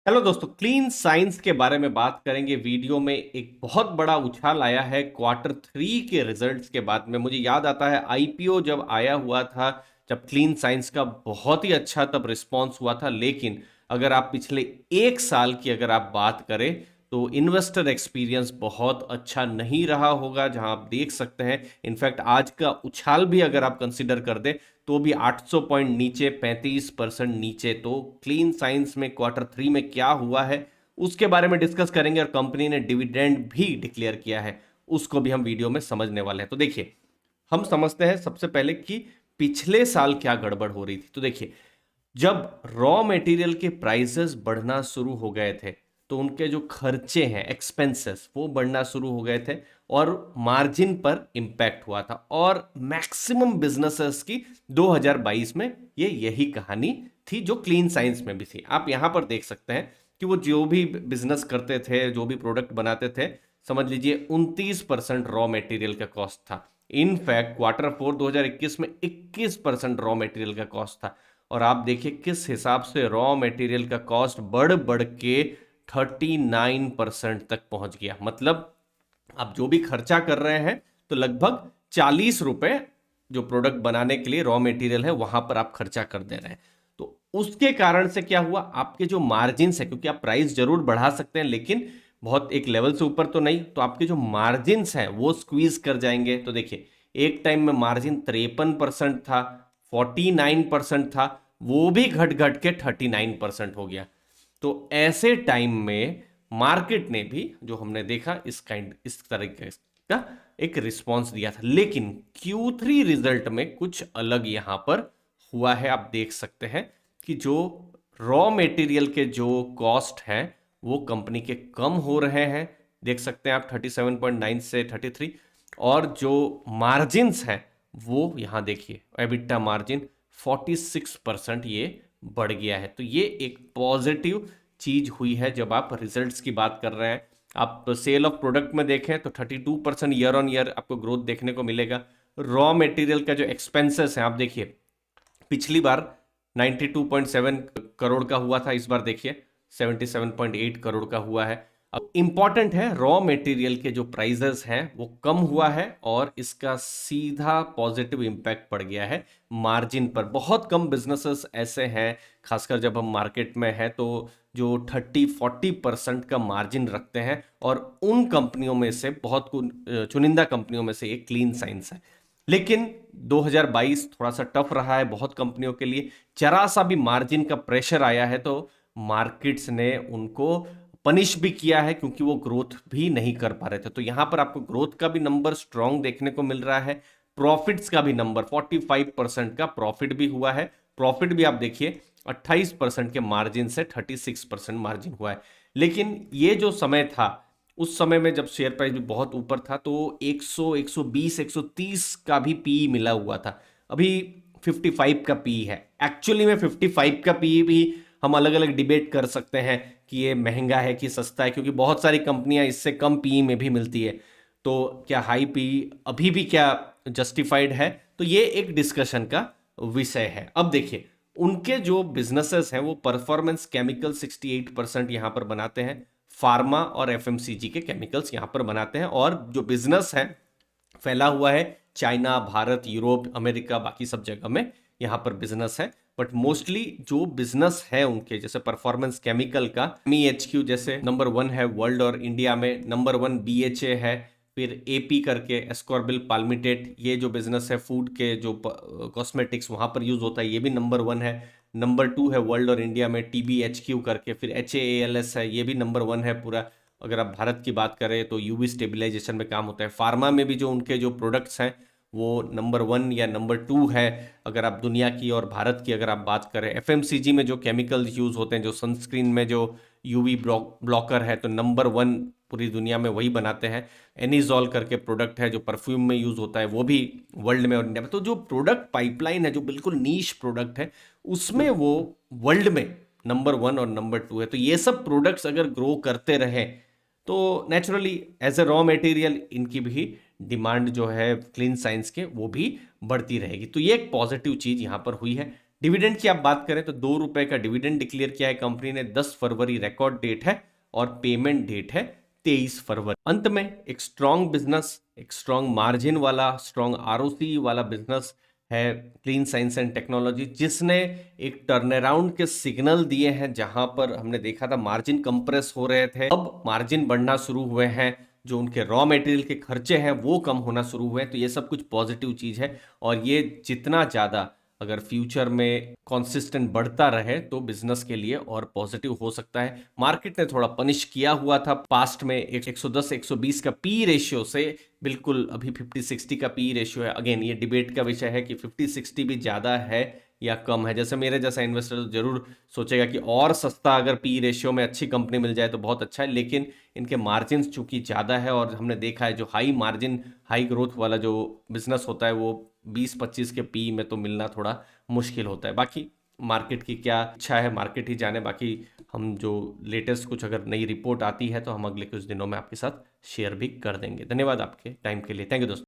Hello दोस्तों, clean science के बारे में बात करेंगे। वीडियो में एक बहुत बड़ा उछाल आया है क्वार्टर 3 के रिजल्ट्स के बाद में। मुझे याद आता है आईपीओ जब आया हुआ था, जब क्लीन साइंस का बहुत ही अच्छा तब रिस्पांस हुआ था। लेकिन अगर आप पिछले 1 साल की अगर आप बात करें तो इन्वेस्टर एक्सपीरियंस बहुत अच्छा नहीं रहा होगा, जहां आप देख सकते हैं। इनफैक्ट आज का उछाल भी अगर आप कंसिडर कर दें तो भी 800 पॉइंट नीचे, 35% नीचे। तो क्लीन साइंस में क्वार्टर 3 में क्या हुआ है उसके बारे में डिस्कस करेंगे, और कंपनी ने डिविडेंड भी डिक्लेयर किया है, उसको भी हम वीडियो में समझने वाले हैं। तो देखिए, हम समझते हैं सबसे पहले कि पिछले साल क्या गड़बड़ हो रही थी। तो देखिए, जब रॉ मटेरियल के प्राइसेस बढ़ना शुरू हो गए थे तो उनके जो खर्चे हैं, एक्सपेंसेस, वो बढ़ना शुरू हो गए थे और मार्जिन पर इंपैक्ट हुआ था। और मैक्सिमम बिजनेसेस की 2022 में ये यही कहानी थी, जो क्लीन साइंस में भी थी। आप यहां पर देख सकते हैं कि वो जो भी बिजनेस करते थे, जो भी प्रोडक्ट बनाते थे, समझ लीजिए 29% रॉ मटेरियल का कॉस्ट था। इनफैक्ट क्वार्टर 4 2021 में 21% रॉ मटेरियल का कॉस्ट था। और आप देखिए किस हिसाब से रॉ मटेरियल का कॉस्ट बढ़ बढ़ के 39% तक पहुंच गया। मतलब आप जो भी खर्चा कर रहे हैं तो लगभग 40 रुपए जो प्रोडक्ट बनाने के लिए रॉ मटेरियल है वहां पर आप खर्चा कर दे रहे हैं। तो उसके कारण से क्या हुआ, आपके जो मार्जिन है, क्योंकि आप प्राइस जरूर बढ़ा सकते हैं लेकिन बहुत एक लेवल से ऊपर तो नहीं, तो आपके जो मार्जिन हैं वो स्क्वीज कर जाएंगे। तो देखिए, एक टाइम में मार्जिन 53% था, 49% था, वो भी घट घट के 39% हो गया। तो ऐसे टाइम में मार्केट ने भी, जो हमने देखा, इस तरीके का एक रिस्पॉन्स दिया था। लेकिन Q3 रिजल्ट में कुछ अलग यहां पर हुआ है। आप देख सकते हैं कि जो रॉ मटेरियल के जो कॉस्ट हैं वो कंपनी के कम हो रहे हैं। देख सकते हैं आप 37.9 से 33। और जो मार्जिन्स हैं वो यहां देखिए, एबिटा मार्जिन 46% ये बढ़ गया है। तो ये एक पॉजिटिव चीज हुई है जब आप रिजल्ट्स की बात कर रहे हैं। आप सेल ऑफ प्रोडक्ट में देखें तो 32% ईयर ऑन ईयर आपको ग्रोथ देखने को मिलेगा। रॉ मटेरियल का जो एक्सपेंसेस है, आप देखिए, पिछली बार 92.7 करोड़ का हुआ था, इस बार देखिए 77.8 करोड़ का हुआ है। अब इंपॉर्टेंट है, रॉ मटेरियल के जो प्राइसेस हैं वो कम हुआ है और इसका सीधा पॉजिटिव इंपैक्ट पड़ गया है मार्जिन पर। बहुत कम बिजनेसेस ऐसे हैं, खासकर जब हम मार्केट में हैं, तो जो 30-40% का मार्जिन रखते हैं, और उन कंपनियों में से बहुत चुनिंदा कंपनियों में से एक क्लीन साइंस है। लेकिन 2022 थोड़ा सा टफ रहा है बहुत कंपनियों के लिए। जरा सा भी मार्जिन का प्रेशर आया है तो मार्केट्स ने उनको पनिश भी किया है, क्योंकि वो ग्रोथ भी नहीं कर पा रहे थे। तो यहां पर आपको ग्रोथ का भी नंबर स्ट्रांग देखने को मिल रहा है, प्रॉफिट्स का भी नंबर 45% का प्रॉफिट भी हुआ है। प्रॉफिट भी आप देखिए 28% के मार्जिन से 36% मार्जिन हुआ है। लेकिन ये जो समय था, उस समय में जब शेयर प्राइस भी बहुत ऊपर था तो 100, 120, 130 का भी पी मिला हुआ था। अभी 55 का पी है। एक्चुअली में 55 का पी भी हम अलग अलग डिबेट कर सकते हैं कि ये महंगा है कि सस्ता है, क्योंकि बहुत सारी कंपनियां इससे कम पी में भी मिलती है। तो क्या हाई पी अभी भी क्या जस्टिफाइड है, तो ये एक डिस्कशन का विषय है। अब देखिए, उनके जो बिजनेसेस हैं वो परफॉर्मेंस केमिकल 68% यहां पर बनाते हैं, फार्मा और एफएमसीजी के केमिकल्स यहां पर बनाते हैं। और जो बिजनेस है फैला हुआ है चाइना, भारत, यूरोप, अमेरिका, बाकी सब जगह में यहां पर बिजनेस है। बट मोस्टली जो बिजनेस है उनके, जैसे परफॉर्मेंस केमिकल का MEHQ जैसे नंबर 1 है वर्ल्ड, और इंडिया में नंबर 1 BHA है। फिर AP करके एस्कॉर्बिल पाल्मिटेट, ये जो बिजनेस है फूड के जो कॉस्मेटिक्स वहां पर यूज होता है, ये भी नंबर 1 है। नंबर 2 है वर्ल्ड और इंडिया में TBHQ करके। फिर HALS है, ये भी नंबर 1 है पूरा। अगर आप भारत की बात करें तो UV स्टेबिलाईजेशन में काम होता है। फार्मा में भी जो उनके जो प्रोडक्ट्स हैं वो नंबर 1 या नंबर 2 है, अगर आप दुनिया की और भारत की अगर आप बात करें। FMCG में जो केमिकल्स यूज होते हैं, जो सनस्क्रीन में जो UV ब्लॉकर है, तो नंबर 1 पूरी दुनिया में वही बनाते हैं। एनिजॉल करके प्रोडक्ट है जो परफ्यूम में यूज होता है, वो भी वर्ल्ड में और इंडिया में। तो जो प्रोडक्ट पाइपलाइन है, जो बिल्कुल नीश प्रोडक्ट है, उसमें वो वर्ल्ड में नंबर 1 और नंबर 2 है। तो ये सब प्रोडक्ट्स अगर ग्रो करते रहे तो naturally as a raw material इनकी भी डिमांड जो है क्लीन साइंस के, वो भी बढ़ती रहेगी। तो ये एक पॉजिटिव चीज यहां पर हुई है। डिविडेंड की आप बात करें तो 2 रुपए का डिविडेंड डिक्लेयर किया है कंपनी ने। 10 फरवरी रिकॉर्ड डेट है और पेमेंट डेट है 23 फरवरी। अंत में एक स्ट्रॉन्ग बिजनेस, एक स्ट्रॉन्ग मार्जिन वाला, स्ट्रॉन्ग आरओसी वाला बिजनेस है क्लीन साइंस एंड टेक्नोलॉजी, जिसने एक टर्न अराउंड के सिग्नल दिए हैं। जहां पर हमने देखा था मार्जिन कंप्रेस हो रहे थे, अब मार्जिन बढ़ना शुरू हुए हैं। जो उनके रॉ मटेरियल के खर्चे हैं वो कम होना शुरू हुए हैं। तो ये सब कुछ पॉजिटिव चीज है और ये जितना ज्यादा अगर फ्यूचर में कंसिस्टेंट बढ़ता रहे तो बिजनेस के लिए और पॉजिटिव हो सकता है। मार्केट ने थोड़ा पनिश किया हुआ था पास्ट में 110 120 का पी रेशियो से, बिल्कुल अभी 50-60 का पी रेशियो है। अगेन ये डिबेट का विषय है कि 50-60 भी ज्यादा है या कम है। जैसे मेरे जैसा इन्वेस्टर तो जरूर सोचेगा कि और सस्ता अगर पी रेशियो में अच्छी कंपनी मिल जाए तो बहुत अच्छा है, लेकिन इनके मार्जिन चूंकि ज़्यादा है और हमने देखा है जो हाई मार्जिन हाई ग्रोथ वाला जो बिजनेस होता है वो 20-25 के पी में तो मिलना थोड़ा मुश्किल होता है। बाकी मार्केट की क्या इच्छा है, मार्केट ही जाने। बाकी हम जो लेटेस्ट कुछ अगर नई रिपोर्ट आती है तो हम अगले कुछ दिनों में आपके साथ शेयर भी कर देंगे। धन्यवाद आपके टाइम के लिए। थैंक यू दोस्तों।